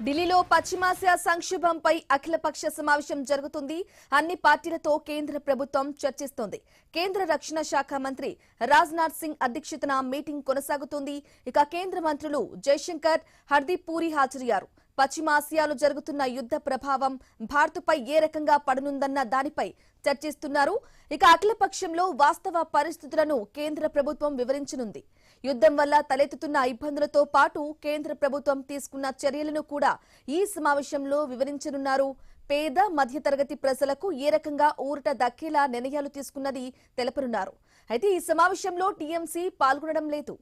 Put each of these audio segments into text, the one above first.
ఢిల్లీలో పశ్చిమాసియా సంక్షోభంపై అఖిలపక్ష సమావేశం జరుగుతుంది. అన్ని పార్టీలతో కేంద్ర ప్రభుత్వం చర్చిస్తోంది. కేంద్ర రక్షణ శాఖ మంత్రి రాజ్నాథ్ సింగ్ అధ్యక్షతన మీటింగ్ కొనసాగుతుంది. ఇక కేంద్ర మంత్రులు జైశంకర్, హర్దీప్ పూరి హాజరయ్యారు. పశ్చిమాసియాలో జరుగుతున్న యుద్ధ ప్రభావం భారత్పై ఏ రకంగా పడనుందన్న దానిపై చర్చిస్తున్నారు. ఇక అఖిలపక్షంలో వాస్తవ పరిస్థితులను కేంద్ర ప్రభుత్వం వివరించనుంది. యుద్ధం వల్ల తలెత్తుతున్న ఇబ్బందులతో పాటు కేంద్ర ప్రభుత్వం తీసుకున్న చర్యలను కూడా ఈ సమావేశంలో వివరించనున్నారు. పేద మధ్యతరగతి ప్రజలకు ఏ రకంగా ఊరట దక్కేలా నిర్ణయాలు తీసుకున్నది తెలపనున్నారు. అయితే ఈ సమావేశంలో టీఎంసీ పాల్గొనడం లేదు.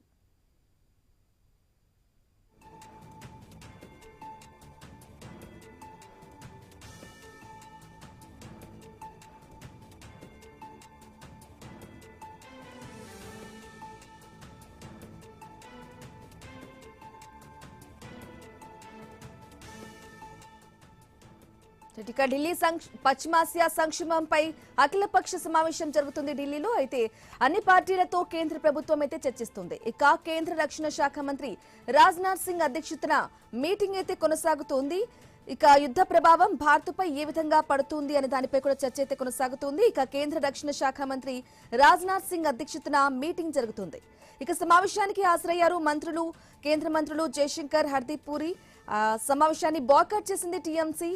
ఇక ఢిల్లీ పశ్చిమాసియా సంక్షోభంపై అఖిలపక్ష సమావేశం జరుగుతుంది ఢిల్లీలో. అయితే అన్ని పార్టీలతో కేంద్ర ప్రభుత్వం అయితే చర్చిస్తుంది. ఇక కేంద్ర రక్షణ శాఖ మంత్రి రాజ్నాథ్ సింగ్ అధ్యక్షతన మీటింగ్ అయితే కొనసాగుతోంది. ఇక యుద్ధ ప్రభావం భారత్పై ఏ విధంగా పడుతుంది అనే దానిపై కూడా చర్చ అయితే కొనసాగుతుంది. ఇక కేంద్ర రక్షణ శాఖ మంత్రి రాజ్నాథ్ సింగ్ అధ్యక్షతన మీటింగ్ జరుగుతుంది. ఇక సమావేశానికి హాజరయ్యారు కేంద్ర మంత్రులు జైశంకర్, హర్దీప్ పూరి. సమావేశాన్ని బాయ్కాట్ చేసింది టీఎంసీ.